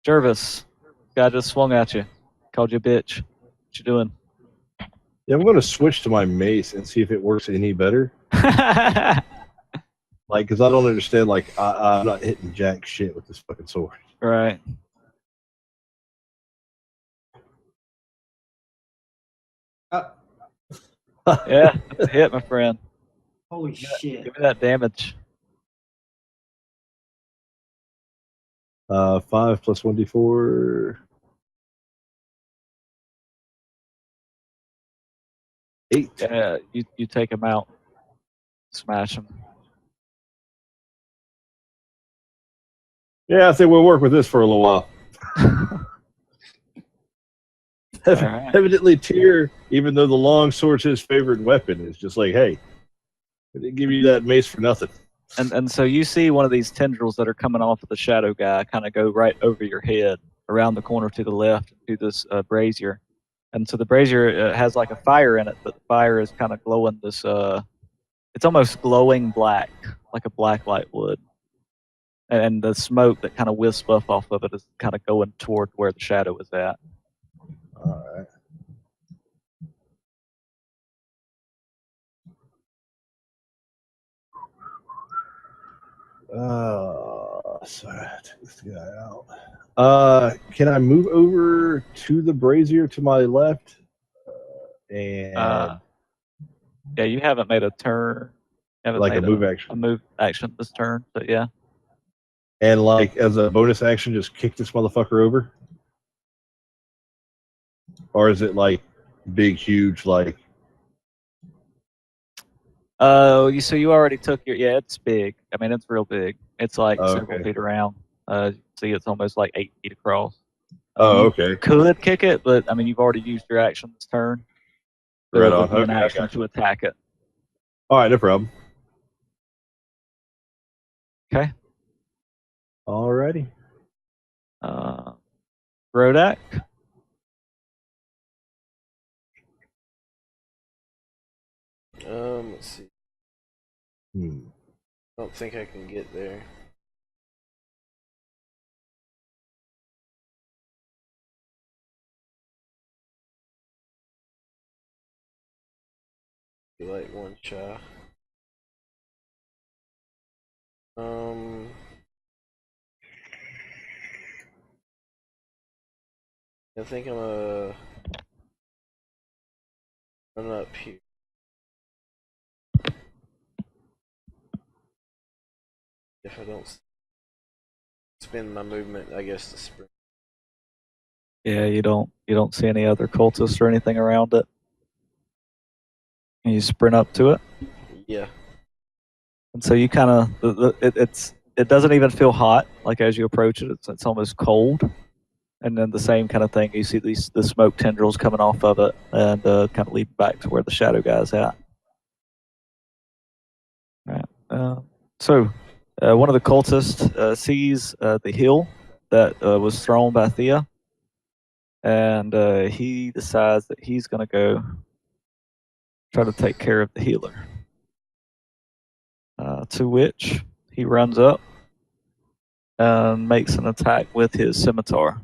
Jervis, guy just swung at you. Called you a bitch. What you doing? Yeah, I'm going to switch to my mace and see if it works any better. Like, because I don't understand, like, I'm not hitting jack shit with this fucking sword. Right. Yeah, that's a hit, my friend. Holy shit. Give me that damage. 5 plus 1d4. 8. Yeah, you take him out. Smash him. Yeah, I think we'll work with this for a little while. Right. Evidently, Tyr, even though the long sword's his favorite weapon, is just like, hey, I didn't give you that mace for nothing. And so you see one of these tendrils that are coming off of the shadow guy kind of go right over your head, around the corner to the left, to this brazier. And so the brazier has like a fire in it, but the fire is kind of glowing this, it's almost glowing black, like a black light would. And the smoke that kind of wisps up off of it is kind of going toward where the shadow is at. All right. So I take this guy out. Can I move over to the brazier to my left? And yeah, you haven't made a turn. Like a move action. A move action this turn, but yeah. And like as a bonus action, just kick this motherfucker over? Or is it like big, huge, like? Oh, so you already took your, yeah, it's big. I mean, it's real big. It's like several feet around. See, it's almost like 8 feet across. Oh, okay. You could kick it, but I mean, you've already used your action this turn. So Right it on. would be an action to attack it. All right, no problem. Okay. Alrighty. Rodak. Let's see. I don't think I can get there. Be like one shot. I think I'm run up here. If I don't spend my movement, I guess to sprint. Yeah, you don't see any other cultists or anything around it. And you sprint up to it. Yeah. And so you kind of it doesn't even feel hot. Like as you approach it, it's almost cold. And then the same kind of thing. You see the smoke tendrils coming off of it, and kind of lead back to where the shadow guy's at. All right. So one of the cultists sees the heal that was thrown by Thea, and he decides that he's going to go try to take care of the healer. To which he runs up and makes an attack with his scimitar.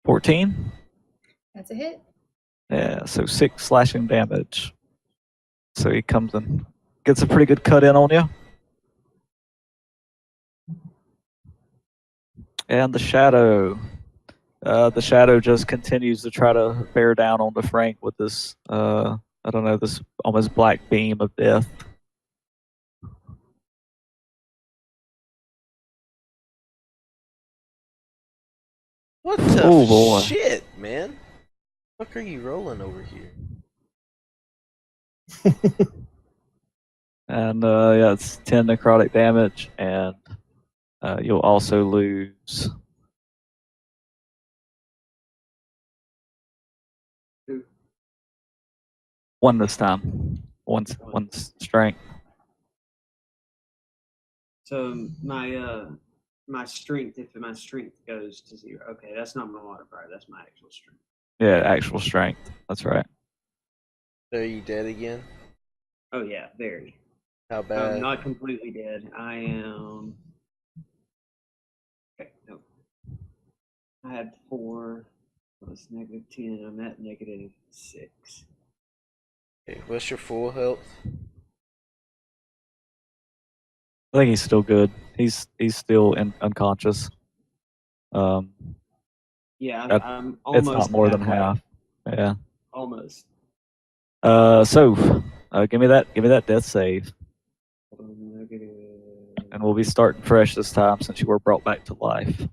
14? That's a hit. Yeah, so 6 slashing damage. So he comes and gets a pretty good cut in on you. And the shadow just continues to try to bear down on the Frank with this, I don't know, this almost black beam of death. What the boy. shit, man? What the fuck are you rolling over here? And yeah, it's 10 necrotic damage, and You'll also lose 1 this time. One's strength. So my strength, if my strength goes to 0, okay, that's not my modifier. That's my actual strength. Yeah, actual strength. That's right. Are you dead again? Oh yeah, very. How bad? I'm not completely dead. I am. Okay, no. I had 4. Plus -10. I'm at -6. Okay, what's your full health? I think he's still good. He's still unconscious. Yeah, That- I'm It's almost not more than halfway. half. Yeah. Almost. So, give me that death save, and we'll be starting fresh this time since you were brought back to life.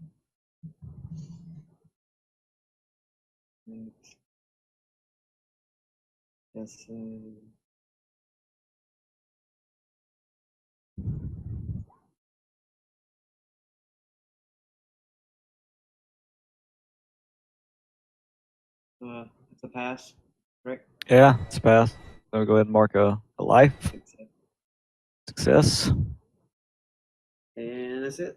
Yes. It's a pass, correct? Yeah, it's a pass. So go ahead and mark a life success. And that's it.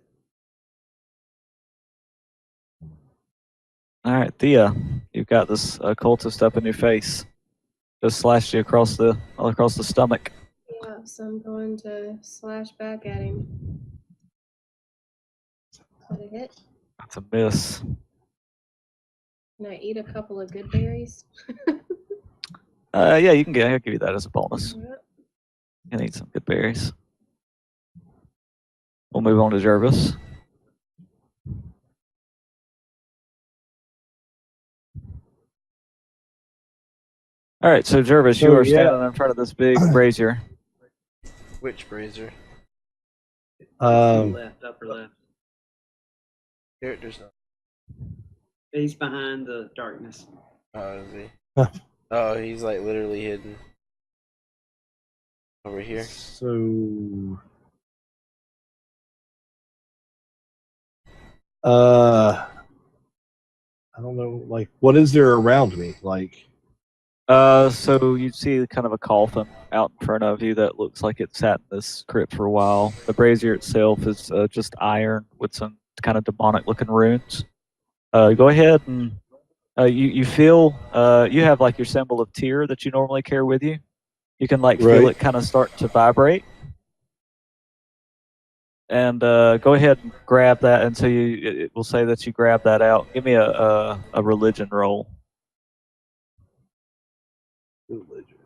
All right, Thea, you've got this cultist up in your face. Just slashed you all across the stomach. Yeah, so I'm going to slash back at him. Is that a hit? That's a miss. Can I eat a couple of good berries? Yeah, I'll give you that as a bonus. Yep. You can eat some good berries. We'll move on to Jervis. All right, so Jervis, you are standing in front of this big brazier. Which brazier? Left, upper left. Character's not. He's behind the darkness. Oh, is he? Oh, he's like literally hidden over here. So, I don't know. Like, what is there around me? Like, So you see kind of a coffin out in front of you that looks like it sat in this crypt for a while. The brazier itself is just iron with some kind of demonic-looking runes. Go ahead and you feel you have like your symbol of Tyr that you normally carry with you. You can like feel Right. it kind of start to vibrate. And go ahead and grab that, and so it will say that you grab that out. Give me a religion roll. religion.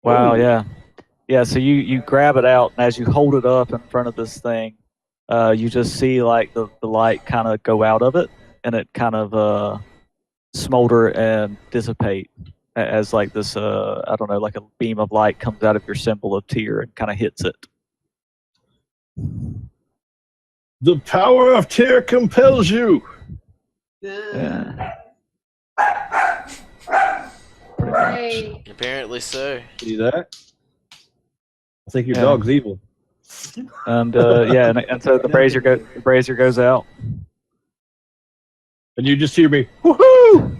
Wow, Oh. yeah. So you grab it out, and as you hold it up in front of this thing, you just see like the light kind of go out of it, and it kind of smolder and dissipate as like this I don't know, like a beam of light comes out of your symbol of Tyr and kind of hits it. The power of Tyr compels you. Yeah. Hey, Apparently so. See that? I think your Yeah. dog's evil. And and so the brazier goes out. And you just hear me, woohoo!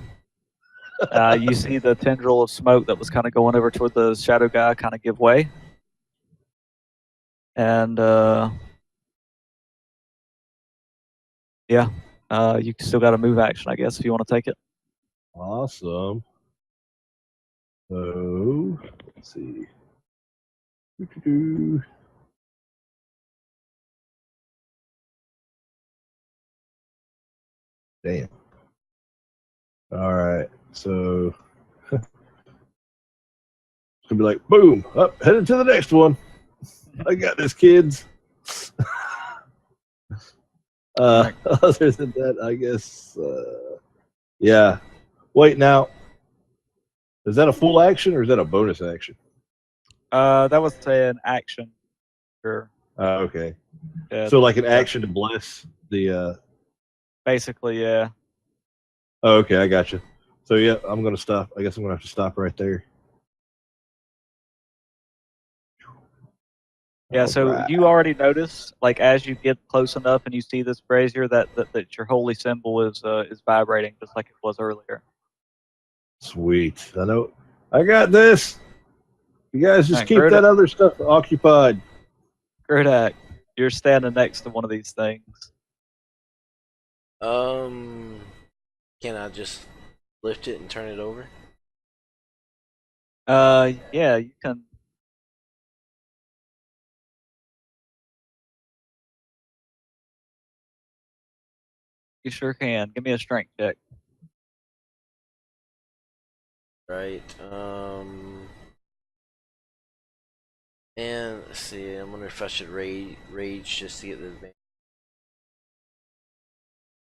You see the tendril of smoke that was kind of going over toward the shadow guy kind of give way. And you still got a move action, I guess, if you want to take it. Awesome. So, let's see. Doo-doo-doo. Damn. All right. So, it's gonna be like, boom, up, headed to the next one. I got this, kids. Other than that, I guess, yeah. Wait, now, is that a full action or is that a bonus action? That was an action. Sure. Okay. Yeah, So, like an action to bless the Basically, yeah. Oh, okay, I got you. So yeah, I'm gonna stop. I guess I'm gonna have to stop right there. Yeah, so Alright. you already notice, like as you get close enough and you see this brazier, that your holy symbol is vibrating just like it was earlier. Sweet. I know. I got this. You guys just Alright, keep that other stuff occupied. Gerdak, you're standing next to one of these things. Can I just lift it and turn it over? Yeah, you can. You sure can. Give me a strength check. Right. And let's see. I wonder if I should rage just to get the advantage.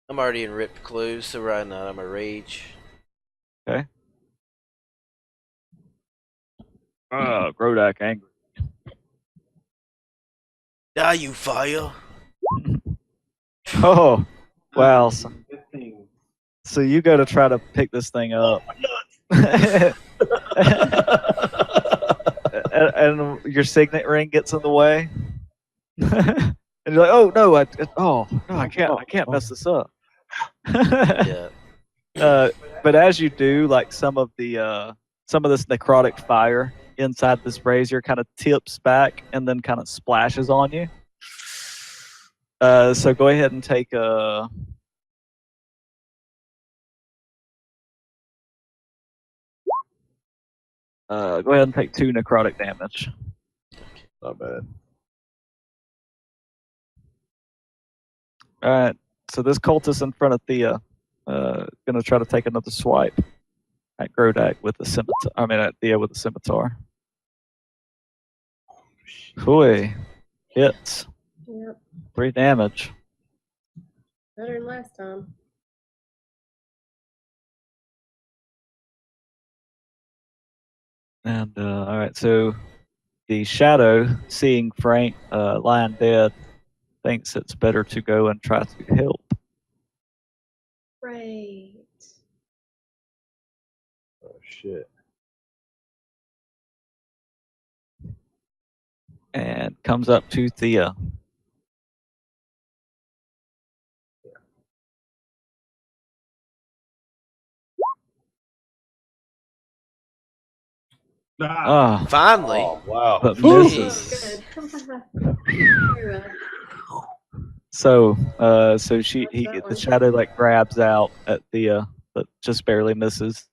I'm already in ripped clothes, so right now I'm a rage. Okay. Oh, Grodak angry. Die, you fire! Oh, wow. Good thing. So you go to try to pick this thing up. and your signet ring gets in the way. And you're like, oh no, I can't mess this up. Yeah. But as you do, like some of this necrotic fire inside this brazier kind of tips back and then kind of splashes on you. So go ahead and take a. Go ahead and take 2 necrotic damage. Not bad. All right. So this cultist in front of Thea, gonna try to take another swipe at Grodak with the scimitar. I mean, at Thea with the scimitar. Hooey, hits. Yep. 3 damage. Better than last time. And all right, so the shadow, seeing Frank lying dead, thinks it's better to go and try to help. Great. Oh shit. And comes up to Thea. Ah, Finally. Oh wow. but Jeez. misses. Good. Very well. So, so What's that the one? shadow like grabs out at Thea, but just barely misses.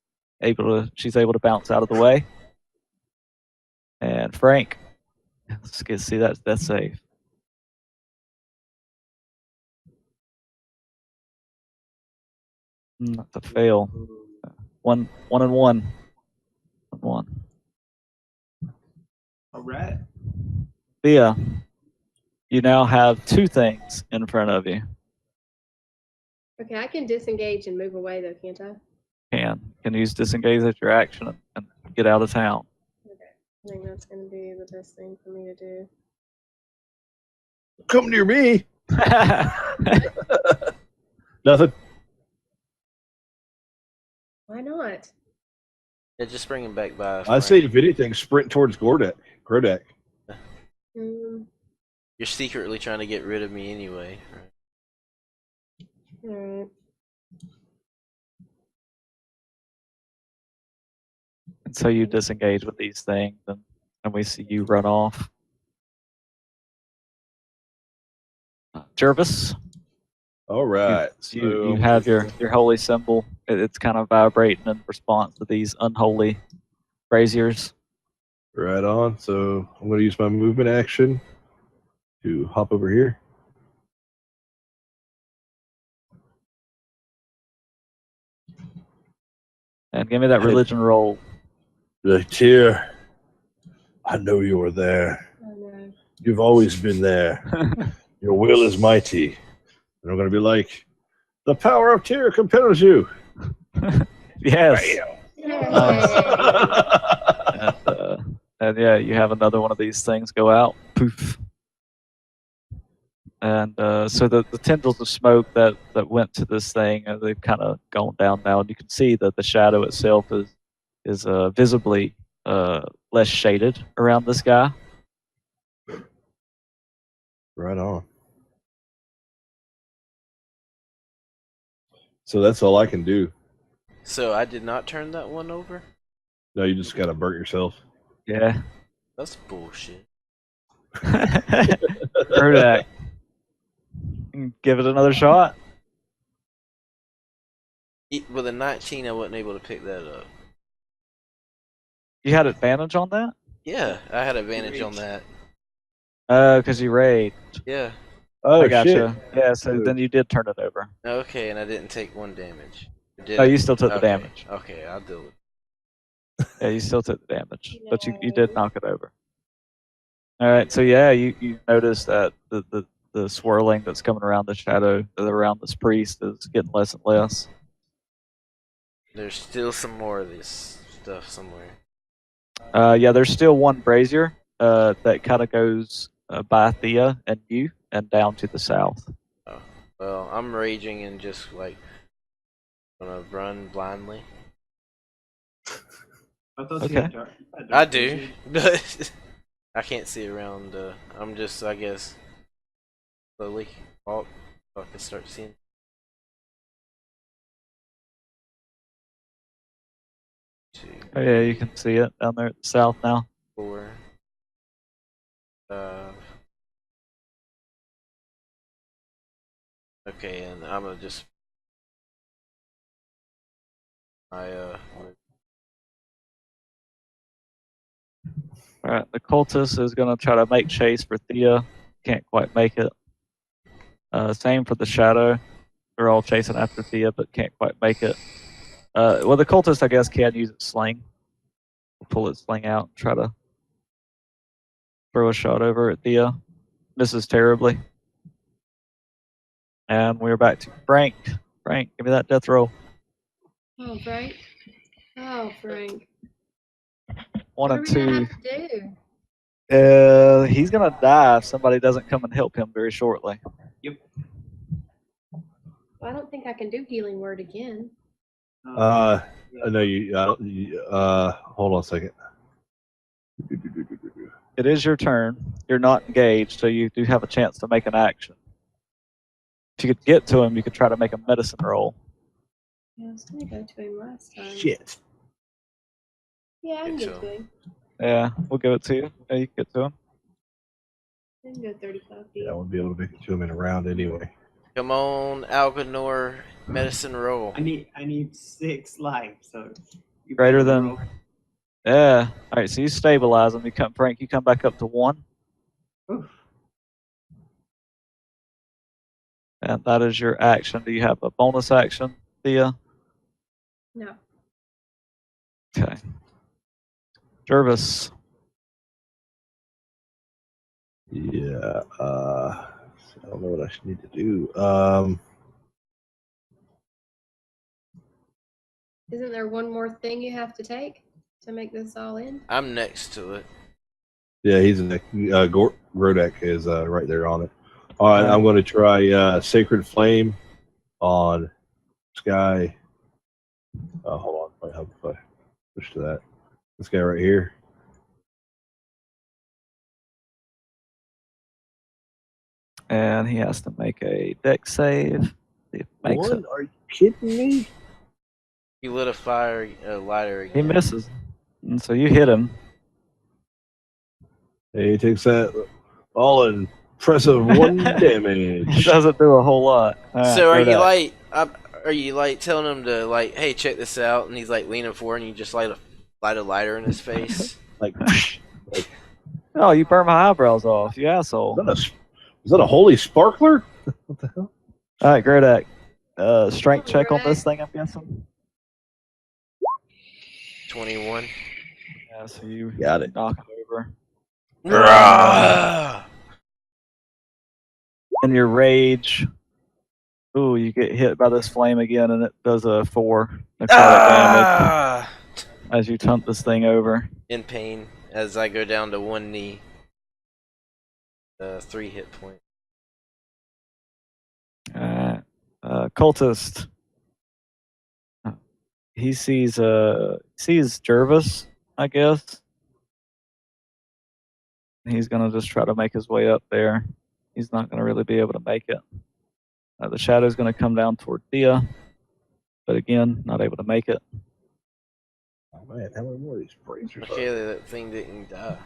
She's able to bounce out of the way. And Frank, let's get see that's safe. Not to fail. One and one. One. All right. Thea, you now have 2 things in front of you. Okay, I can disengage and move away though, can't I? Can use disengage as your action and get out of town. I think that's going to be the best thing for me to do. Come near me. Nothing. Why not? Yeah, just bring him back by. I say if anything, sprint towards Grodak. Mm, You're secretly trying to get rid of me anyway. Right? all right. And so you disengage with these things, and we see you run off. Jervis, All right. you have your holy symbol. It's kind of vibrating in response to these unholy braziers. Right on. So I'm going to use my movement action to hop over here. And give me that religion roll. The Tyr, I know you were there. Oh no. You've always been there. Your will is mighty. And I'm going to be like, the power of Tyr compels you. Yes. Bam. And yeah, you have another one of these things go out. Poof. And so the tendrils of smoke that went to this thing, they've kind of gone down now, and you can see that the shadow itself is visibly less shaded around this guy. Right on. So that's all I can do. So I did not turn that one over? No, you just gotta burnt yourself. Yeah. That's bullshit. Gerdak. Give it another shot. With a 19, I wasn't able to pick that up. You had advantage on that? Yeah, I had advantage on that. Because you raid. Yeah. Oh I gotcha. shit! Yeah, so then you did turn it over. Okay, and I didn't take 1 damage. Oh, you still took the Okay. damage. Okay, I'll do it. Yeah, you still took the damage, but you did knock it over. All right, so yeah, you notice that the swirling that's coming around the shadow, around this priest, is getting less and less. There's still some more of this stuff somewhere. Yeah, there's still one brazier that kind of goes by Thea and you, and down to the south. Oh, well, I'm raging and just like gonna run blindly. I thought Okay. you had dark. I do, but I can't see around. I'm just, I guess, slowly walk so I can start seeing. Two, Oh yeah, you can see it down there at the south now. 4, 5. Okay, and I'm gonna just All right, the cultist is gonna try to make chase for Thea. Can't quite make it. Same for the shadow. They're all chasing after Thea, but can't quite make it. Well, the cultist, I guess, can use its sling. Pull its sling out and try to throw a shot over at Thea. Misses terribly. And we're back to Frank. Frank, give me that death roll. Oh, Frank. Oh, Frank. 1 What are and we gonna 2. have to do? He's gonna die if somebody doesn't come and help him very shortly. I don't think I can do healing word again. I know you. Hold on a second. It is your turn. You're not engaged, so you do have a chance to make an action. If you could get to him, you could try to make a medicine roll. Yeah, I was gonna go to him last time. Shit. Yeah, I can Get get to to him. Yeah, we'll give it to you. Yeah, you can get to him. I can go 35 feet. Yeah, I won't be able to make it to him in a round anyway. come on, Alganor, medicine roll. I need 6 life, so you Greater better than- roll. Yeah. All right, so you stabilize him. Frank, you come back up to 1. Oof. And that is your action. Do you have a bonus action, Thea? No. Okay. Jervis. Yeah. I don't know what I should need to do. Isn't there one more thing you have to take to make this all in? I'm next to it. Yeah, he's in the Grodek is right there on it. All right, I'm going to try Sacred Flame on this guy. Hold on, wait, how do I push to that? This guy right here. And he has to make a dex save. See if he makes it. Are you kidding me? He lit a fire lighter He again. misses. And so you hit him. He takes that all impressive 1 damage. He doesn't do a whole lot. All right, So are go you down. are you like telling him to like, hey, check this out, and he's like leaning forward, and you just light a lighter in his face? Like, Oh, you burned my eyebrows off, you asshole. is that a holy sparkler? What the hell? All right, Grodek. Strength check on this thing, I'm guessing. 21. Yeah, so you Got it. knock it over. Rah! In your rage, ooh, you get hit by this flame again, and it does a 4 necrotic damage as you tump this thing over. In pain as I go down to 1 knee. 3 hit points. Cultist. He sees Jervis, I guess. He's gonna just try to make his way up there. He's not gonna really be able to make it. The shadow's gonna come down toward Thea, but again, not able to make it. Oh man, how many more of these braziers? Okay, that thing didn't die.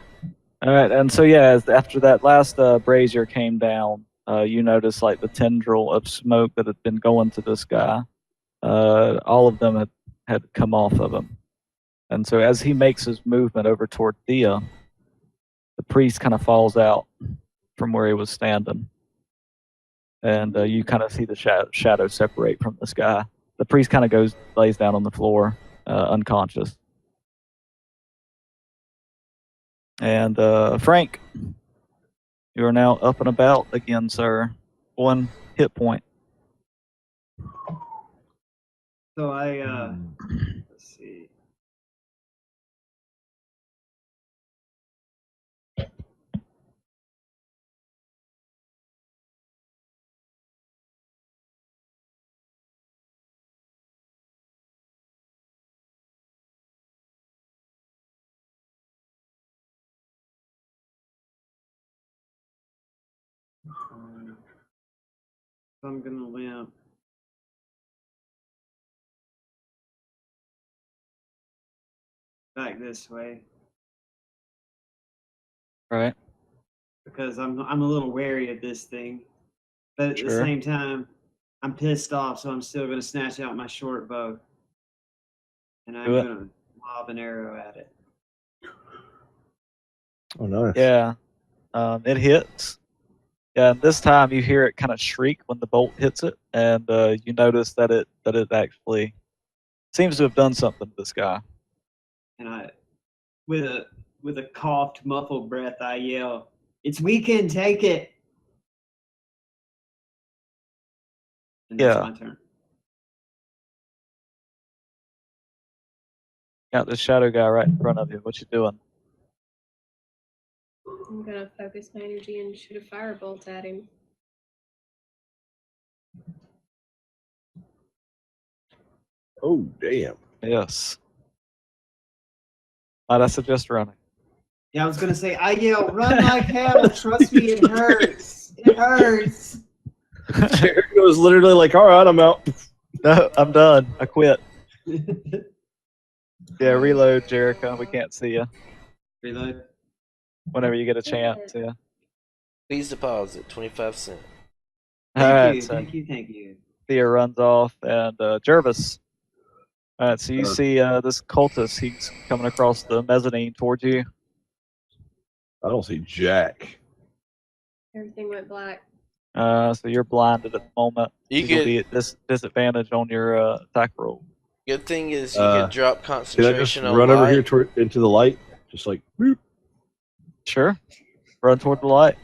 All right, and so yeah, after that last brazier came down, you notice like the tendril of smoke that had been going to this guy. All of them had come off of him, and so as he makes his movement over toward Thea, the priest kind of falls out from where he was standing, and you kind of see the shadow separate from this guy. The priest kind of lays down on the floor, unconscious. And Frank, you are now up and about again, sir. 1 hit point. So let's see. I'm gonna limp. Back this way Right. because I'm a little wary of this thing, but at the Sure. same time, I'm pissed off, so I'm still gonna snatch out my short bow, and I'm Do it. gonna lob an arrow at it. Oh, nice. Yeah. It hits. Yeah, and this time you hear it kind of shriek when the bolt hits it, and you notice that it actually seems to have done something to this guy. And I, with a coughed, muffled breath, I yell, "It's weekend, take it!" And that's Yeah. my turn. Got this shadow guy right in front of you. What you doing? I'm gonna focus my energy and shoot a firebolt at him. Oh, damn. Yes. I suggest running. Yeah, I was gonna say, I yell, "Run like hell! Trust me, it hurts. It hurts." Jericho's literally like, all right, I'm out. No, I'm done. I quit. Yeah, reload, Jericho. We can't see you. Reload. Whenever you get a chance, yeah. Please deposit 25 cents. All Thank right, you, so thank you, thank you. Thea runs off, and Jervis. All right, so you see this cultist. He's coming across the mezzanine towards you. I don't see Jack. Everything went black. So you're blinded at the moment. You You'll could. be at disadvantage on your attack roll. Good thing is you could drop Can I just concentration on run over here light. into the light? Just like, boop. Sure. Run toward the light.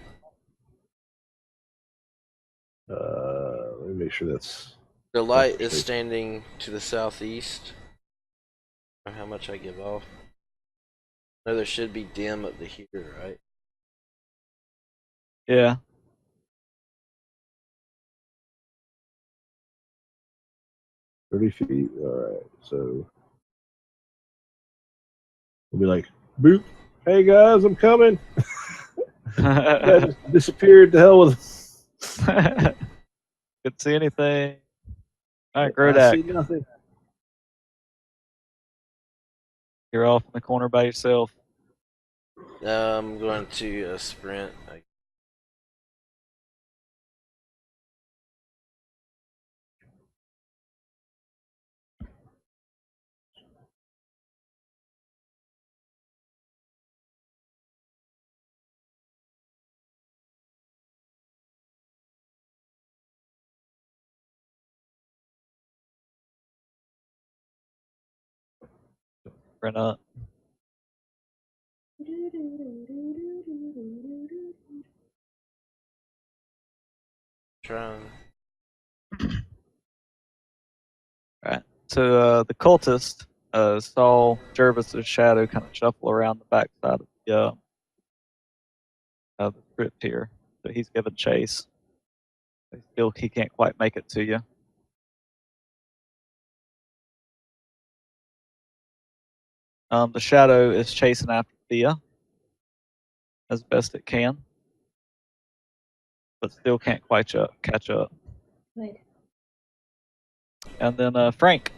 Let me make sure that's. The light is standing to the southeast. Or how much I give off. No, there should be dim up to here, right? Yeah. $30 feet. All right, so we'll be like, boop. Hey guys, I'm coming. I just disappeared. The hell with. Couldn't see anything. All right, I see Grodak, nothing. you're off in the corner by yourself. I'm going to sprint. Run up. Trying. Right. So the cultist saw Jervis's shadow kind of shuffle around the backside of the crypt here. So he's giving chase. He can't quite make it to you. The shadow is chasing after Thea as best it can, but still can't quite catch up. Good. And then Frank.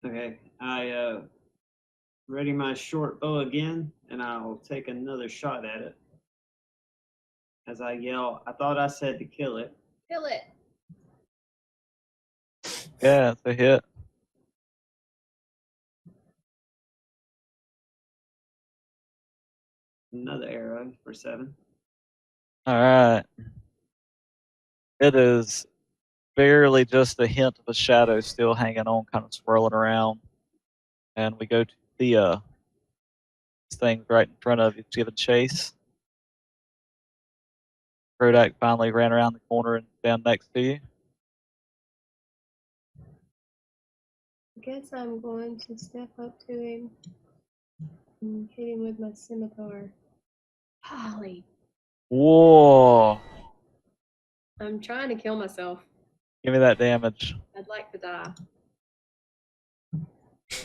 Okay, I ready my short bow again, and I'll take another shot at it. As I yell, I thought I said to kill it. Kill it. Yeah, it's a hit. Another arrow for 7. All right. It is barely just a hint of a shadow still hanging on, kind of swirling around. And we go to the thing right in front of you, giving chase. Rodak finally ran around the corner and down next to you. I guess I'm going to step up to him and hit him with my scimitar. Holly. Whoa! I'm trying to kill myself. Give me that damage. I'd like to die.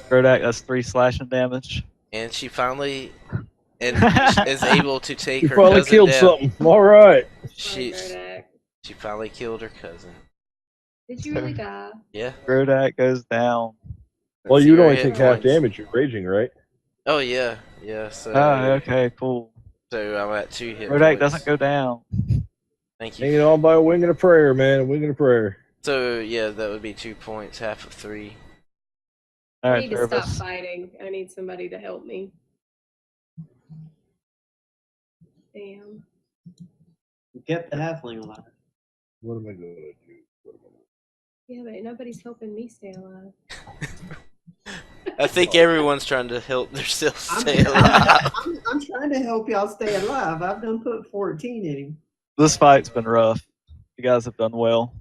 Rodak, that's 3 slashing damage. And she finally is able to take You her finally cousin killed down. something. All right. She Rodak. finally killed her cousin. Did you really die? Yeah. Rodak goes down. Well, you'd 0 only hit take half points. damage. You're raging, right? Oh yeah, yeah. So Okay, cool. so I'm at 2 hit Rodak points. doesn't go down. Thank you. Hanging on by a wing and a prayer, man. A wing and a prayer. So yeah, that would be 2 points, half of 3. All I right, need to stop Jervis. fighting. I need somebody to help me. Damn. Get the halfling alive. What am I going to do? What am I gonna Yeah, but nobody's helping me stay alive. I think everyone's trying to help themselves I'm, stay alive. I'm trying to help y'all stay alive. I've done put 14 in him. This fight's been rough. You guys have done well.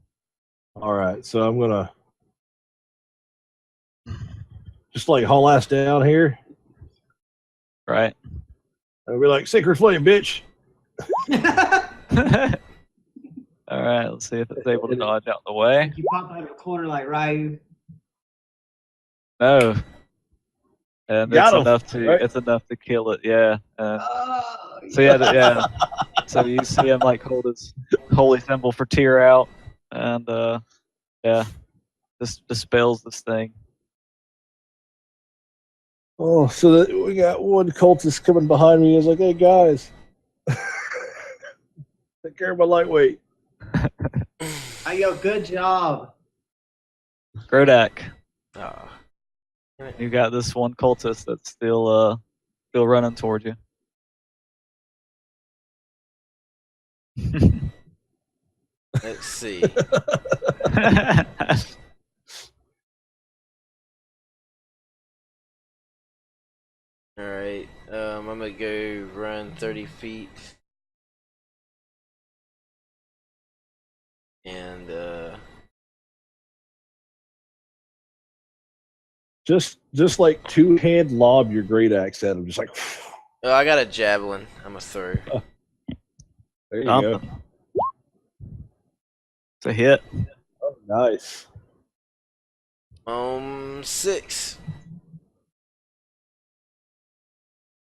All right, so I'm gonna just like haul ass down here. Right. I'll be like, "Sacred flame, bitch!" All right, let's see if it's able to dodge out the way. You pop out of the corner like Ryu. No. And Got him, right? it's enough to kill it, yeah. Oh, So yeah. So you see him like hold his holy symbol for tear out, and yeah, this dispels this thing. Oh, so that we got one cultist coming behind me. He's like, "Hey guys, take care of my lightweight." Hey, yo, good job. Grodak, Ah. you got this one cultist that's still running toward you. Let's see. Alright, I'm gonna go run 30 feet. And just like 2-hand lob your great axe at him, just like. oh, I got a javelin. I'm gonna throw. There you go. Something. It's a hit. Oh, nice. 6.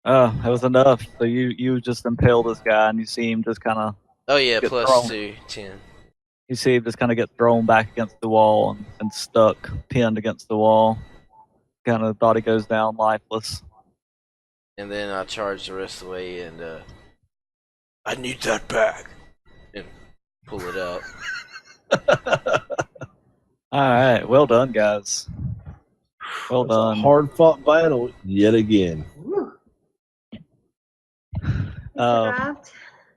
Oh, that was enough. So you just impale this guy, and you see him just kind of Oh yeah, Get plus thrown. 2, 10. you see him just kind of get thrown back against the wall and stuck, pinned against the wall. Kind of body goes down lifeless. And then I charge the rest of the way and I need that back. And pull it out. All right, well done, guys. Well That's a done. hard-fought battle yet again. Survived.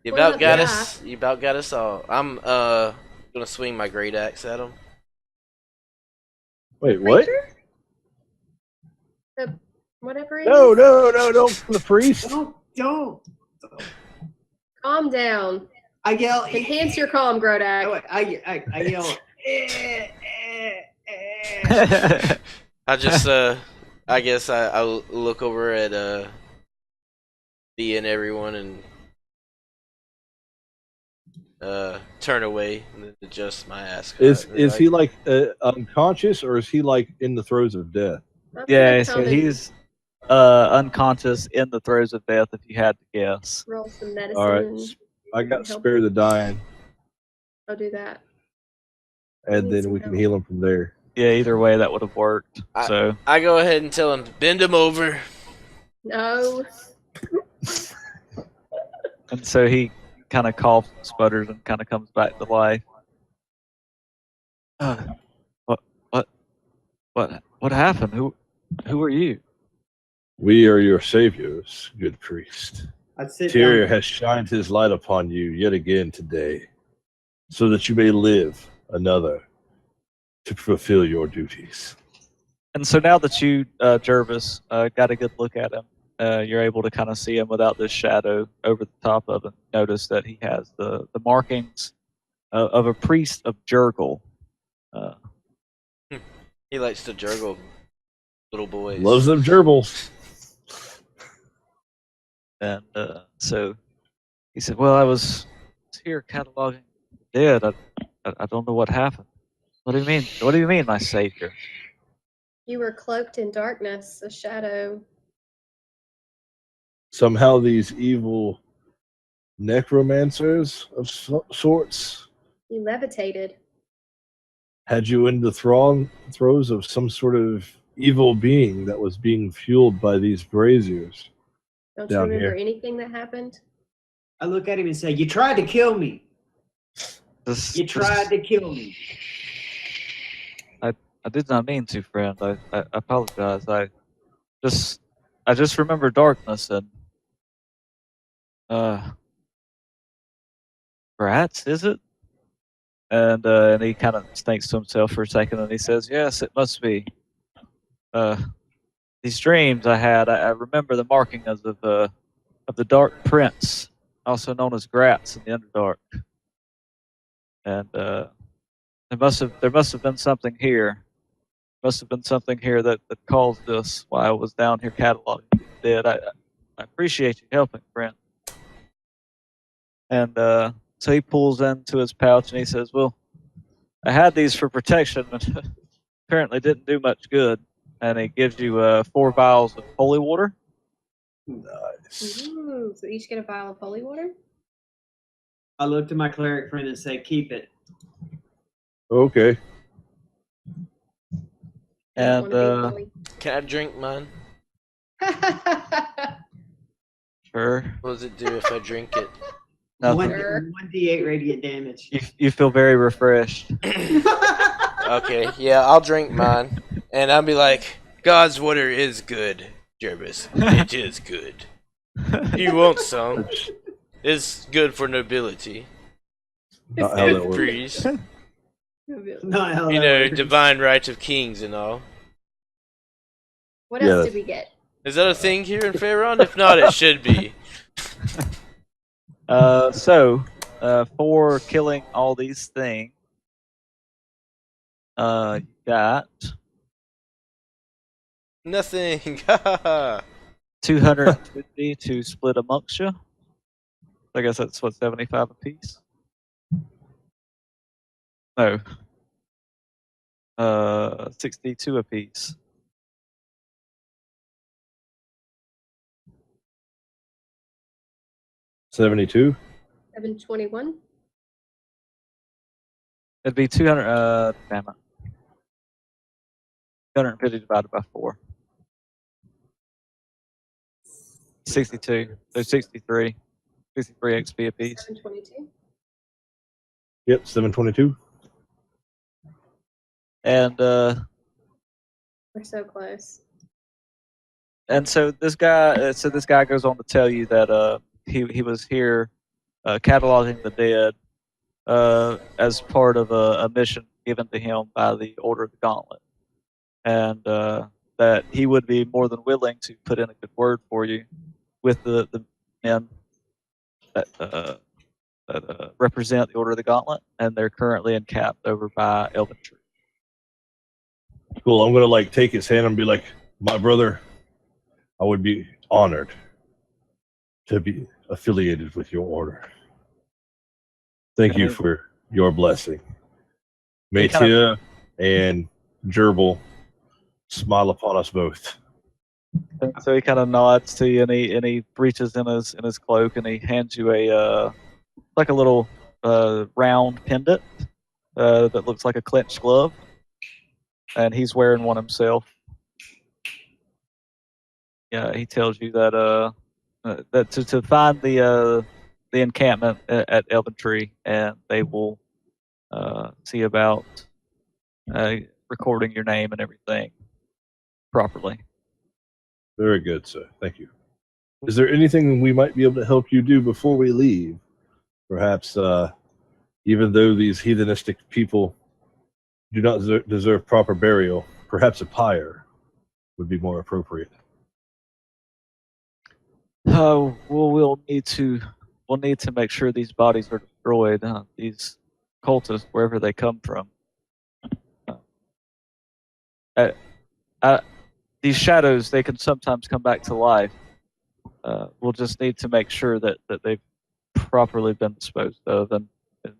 You Well, about got yeah. us. You about got us all. I'm gonna swing my great axe at him. Wait, what? Preacher? The whatever it No, is. don't for the priest. Don't. Calm down. I yell. Enhance your calm, Grodak. I yell. I just I guess I'll look over at Thea and everyone and turn away and then adjust my ass. Is he like unconscious, or is he like in the throes of death? I feel Yeah, like so Tom he's unconscious in the throes of death, if you had to guess. roll some medicine. All right, And I got help. spare the dying, I'll do that. and need then some we can help. heal him from there. Yeah, either way that would have worked. So I go ahead and tell him, bend him over. No. and so he kind of coughs and sputters and kind of comes back to life. What happened? Who are you? We are your saviors, good priest. I'd sit Tyr down. has shined his light upon you yet again today, so that you may live another to fulfill your duties. And so now that you, Jervis, got a good look at him, you're able to kind of see him without this shadow over the top of him. Notice that he has the markings of a priest of Jurgle. He likes to juggle little boys. Loves them gerbils. And so he said, "Well, I was here cataloging the dead. I don't know what happened. What do you mean? What do you mean, my savior?" You were cloaked in darkness, a shadow. Somehow these evil necromancers of sorts You levitated. had you in the throes of some sort of evil being that was being fueled by these braziers. Don't you Down remember here. anything that happened? I look at him and say, "You tried to kill me. You tried to kill me." I did not mean to, friend. I apologize. I just remember darkness and rats, is it? And he kind of thinks to himself for a second, and he says, "Yes, it must be. These dreams I had, I remember the markings of the Dark Prince, also known as Grats in the Underdark. And there must have been something here. Must have been something here that caused this while I was down here cataloging the dead. I appreciate you helping, friend." And so he pulls into his pouch and he says, "Well, I had these for protection, and apparently didn't do much good." And he gives you 4 vials of holy water. Nice. Ooh, so each get a vial of holy water? I look to my cleric friend and say, "Keep it." Okay. And Can I drink mine? sure, What does it do if I drink it? nothing. One, Sure. 1d8 radiant damage. You feel very refreshed. Okay, yeah, I'll drink mine. And I'll be like, God's water is good, Jervis. It is good. You want some? It's good for nobility. Not how that works. Priest. Not how You that know, works. divine rights of kings and all. What Yeah, else did we get? Is that a thing here in Faerun? If not, it should be. For killing all these things, you got Nothing. 250 to split amongst you. I guess that's what, 75 apiece. No. 62 apiece. $72. 721? It'd be 200. Damn it. 250 divided by 4. 62. So 63. 63 XP apiece. 722? Yep, 722. And We're so close. so this guy goes on to tell you that he was here cataloging the dead as part of a mission given to him by the Order of the Gauntlet, and that he would be more than willing to put in a good word for you with the men that represent the Order of the Gauntlet, and they're currently encamped over by Elven Tree. Cool. I'm gonna like take his hand and be like, "My brother, I would be honored to be affiliated with your order." Thank you for your blessing. May He kind Tia and Gerbil smile upon us both. And so he kind of nods to you, and he reaches in his cloak, and he hands you a like a little round pendant that looks like a clenched glove, and he's wearing one himself. Yeah, he tells you that that to find the encampment at Elven Tree, and they will see about recording your name and everything properly. Very good, sir. Thank you. Is there anything we might be able to help you do before we leave? Perhaps, even though these heathenistic people do not deserve proper burial, perhaps a pyre would be more appropriate. We'll need to make sure these bodies are destroyed. These cultists, wherever they come from. These shadows, they can sometimes come back to life. We'll just need to make sure that they've properly been disposed of. And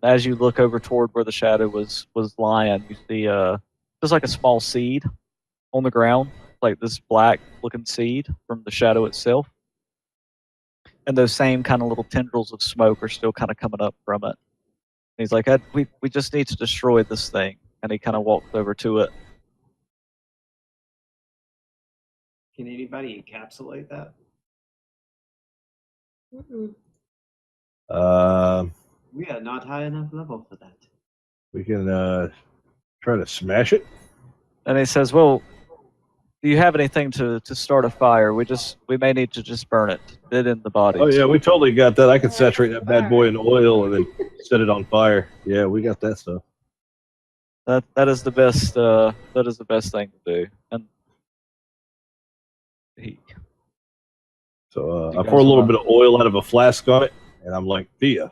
as you look over toward where the shadow was lying, you see just like a small seed on the ground, like this black looking seed from the shadow itself. And those same kind of little tendrils of smoke are still kind of coming up from it. And he's like, we just need to destroy this thing. And he kind of walks over to it. Can anybody encapsulate that? We are not high enough level for that. We can try to smash it. And he says, well, do you have anything to start a fire? We may need to just burn it in the bodies. Oh yeah, we totally got that. I could saturate that bad boy in oil and then set it on fire. Yeah, we got that stuff. That is the best thing to do. And so I pour a little bit of oil out of a flask on it, and I'm like, Thea,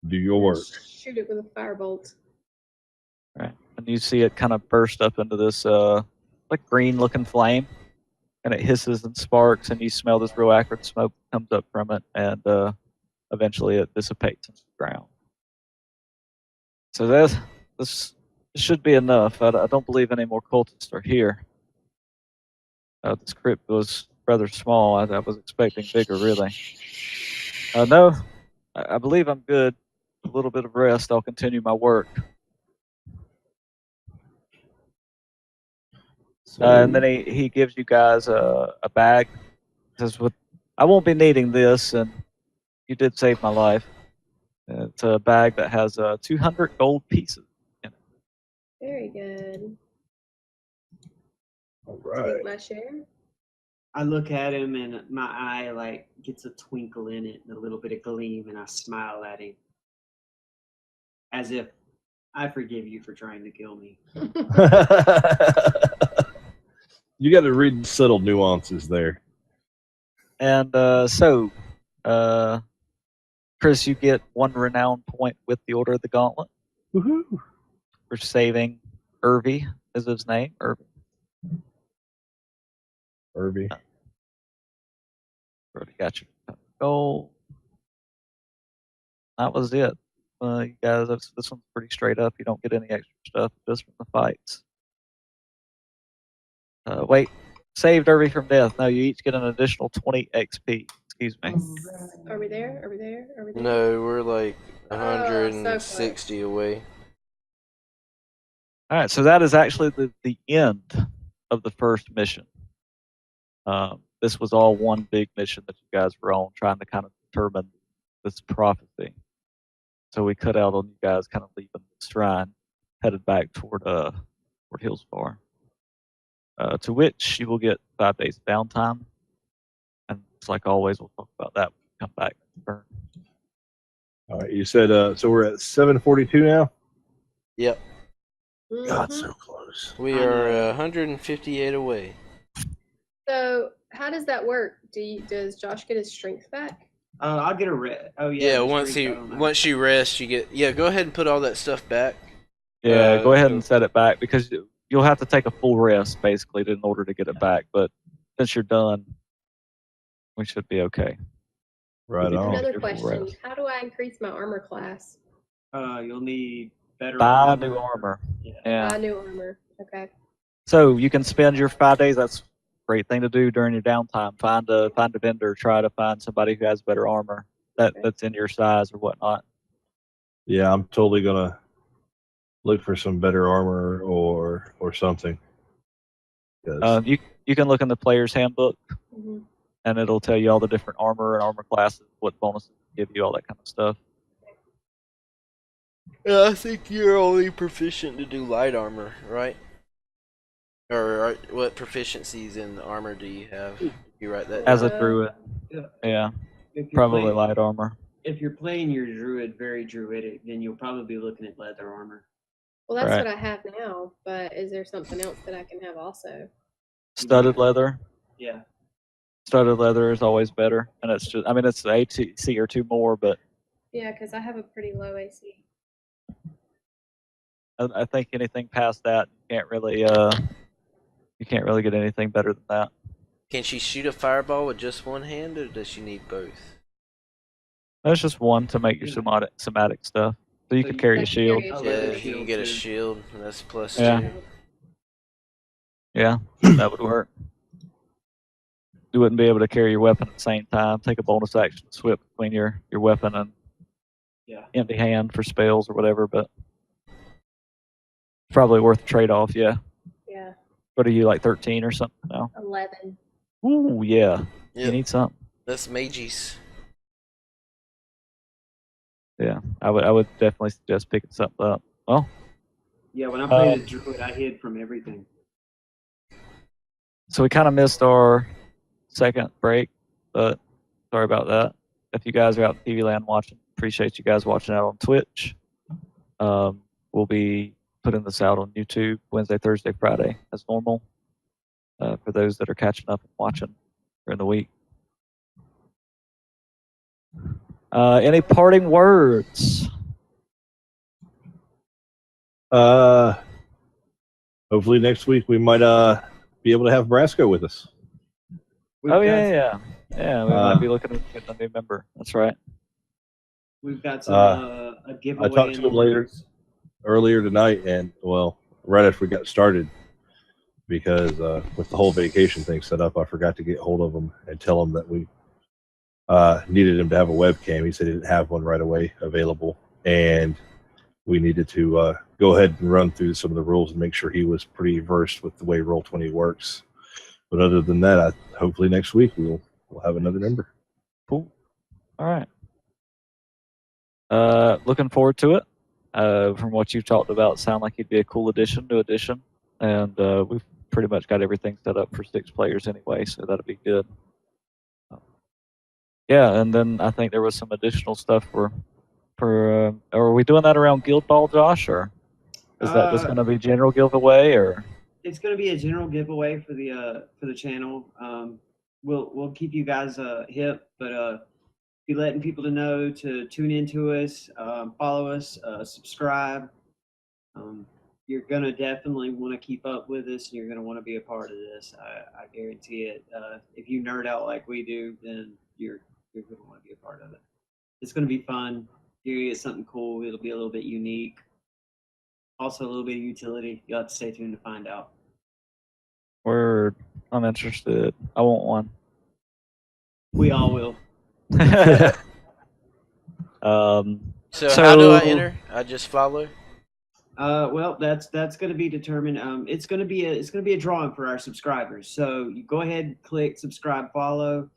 do your work. Shoot it with a firebolt. Right, and you see it kind of burst up into this like green-looking flame, and it hisses and sparks, and you smell this real acrid smoke that comes up from it, and eventually it dissipates into the ground. So this should be enough. I don't believe any more cultists are here. This crypt was rather small. I was expecting bigger, really. No, I believe I'm good. A little bit of rest. I'll continue my work. And then he gives you guys a bag. Says, I won't be needing this, and you did save my life. It's a bag that has 200 gold pieces in it. Very good. All right. Take my share. I look at him and my eye like gets a twinkle in it and a little bit of gleam, and I smile at him as if I forgive you for trying to kill me. You got to read the subtle nuances there. And so, Chris, you get 1 renown point with the Order of the Gauntlet. Woohoo! For saving Irby is his name. Irby. Irby. Already got your goal. That was it. You guys, this one's pretty straight up. You don't get any extra stuff just from the fights. Wait, saved Irby from death. No, you each get an additional 20 XP. Excuse me. Are we there? Are we there? Are we there? No, we're like so 160 away. All right, so that is actually the end of the first mission. This was all one big mission that you guys were on, trying to kind of determine this prophecy. So we cut out on you guys kind of leaving the shrine, headed back toward Hillsfar. To which you will get 5 days of downtime. And just like always, we'll talk about that when we come back. All right, you said so we're at 742 now? Yep. God, so close. We are 158 away. So how does that work? Does Josh get his strength back? I'll get a rest. Oh yeah. Yeah, once you rest, you get. Yeah, go ahead and put all that stuff back. Yeah, go ahead and set it back, because you'll have to take a full rest basically in order to get it back. But since you're done, we should be okay. Right on. Another question: how do I increase my armor class? You'll need better Buy armor. new armor. Yeah. Yeah. New armor. Okay. So you can spend your 5 days. That's a great thing to do during your downtime. Find a vendor. Try to find somebody who has better armor that's in your size or whatnot. Yeah, I'm totally gonna look for some better armor or something. 'Cause- You can look in the player's handbook, hmm and it'll tell you all the different armor and armor classes, what bonuses give you, all that kind of stuff. Yeah, I think you're only proficient to do light armor, right? Or what proficiencies in armor do you have? You write that As down? a druid, yeah, If you're probably playing, light armor. if you're playing your druid very druidic, then you'll probably be looking at leather armor. Well, that's Right. what I have now. But is there something else that I can have also? Studded leather. Yeah. Studded leather is always better, and it's just, I mean, it's AC or 2 more, but Yeah, because I have a pretty low AC. I think anything past that you can't really get anything better than that. Can she shoot a fireball with just one hand, or does she need both? That's just one to make your somatic stuff. So you So could you- carry I a can shield. carry a Oh, shield. leather Yeah, you shield can get a too. shield, and that's plus Yeah. 2. Yeah, that would work. You wouldn't be able to carry your weapon at the same time. Take a bonus action to switch between your weapon and Yeah. empty hand for spells or whatever, but probably worth the trade-off. Yeah. Yeah, What are you, like 13 or something now? 11. Ooh, yeah. You Yep, need something. that's mages. Yeah, I would definitely suggest picking something up. Well, Yeah, when I played a druid, I hid from everything. so we kind of missed our second break, but sorry about that. If you guys are out in TV land watching, appreciate you guys watching out on Twitch. We'll be putting this out on YouTube Wednesday, Thursday, Friday as normal. For those that are catching up and watching during the week. Any parting words? Hopefully next week we might be able to have Brasco with us. We've Oh got- yeah. We might be looking at getting a new member. That's right. We've got some a giveaway. I talked to him earlier tonight, and well, right after we got started, because with the whole vacation thing set up, I forgot to get hold of him and tell him that we needed him to have a webcam. He said he didn't have one right away available, and we needed to go ahead and run through some of the rules and make sure he was pretty versed with the way Roll20 works. But other than that, hopefully next week we'll have another member. Cool. All right. Looking forward to it. From what you talked about, sound like he'd be a cool new addition, and we've pretty much got everything set up for 6 players anyway, so that'll be good. Yeah, and then I think there was some additional stuff for. Are we doing that around Guild Ball, Josh, or is that just going to be general giveaway, or? It's going to be a general giveaway for the channel. We'll keep you guys hip, but be letting people to know to tune into us, follow us, subscribe. You're going to definitely want to keep up with us, and you're going to want to be a part of this. I guarantee it. If you nerd out like we do, then you're going to want to be a part of it. It's going to be fun. You get something cool. It'll be a little bit unique. Also, a little bit of utility. You'll have to stay tuned to find out. Word. I'm interested. I want one. We all will. So how do I enter? I just follow. Well, that's going to be determined. It's going to be a drawing for our subscribers. So you go ahead, click subscribe, follow.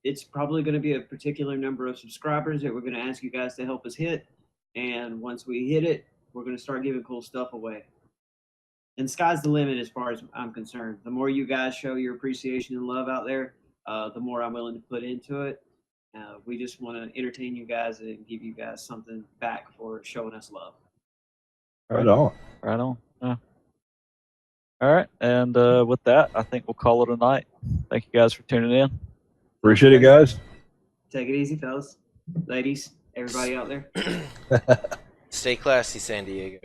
It's probably going to be a particular number of subscribers that we're going to ask you guys to help us hit. And once we hit it, we're going to start giving cool stuff away. And sky's the limit as far as I'm concerned. The more you guys show your appreciation and love out there, the more I'm willing to put into it. We just want to entertain you guys and give you guys something back for showing us love. Right on. Right on. Yeah. All right, and with that, I think we'll call it a night. Thank you guys for tuning in. Appreciate it, guys. Take it easy, fellas, ladies, everybody out there. Stay classy, San Diego.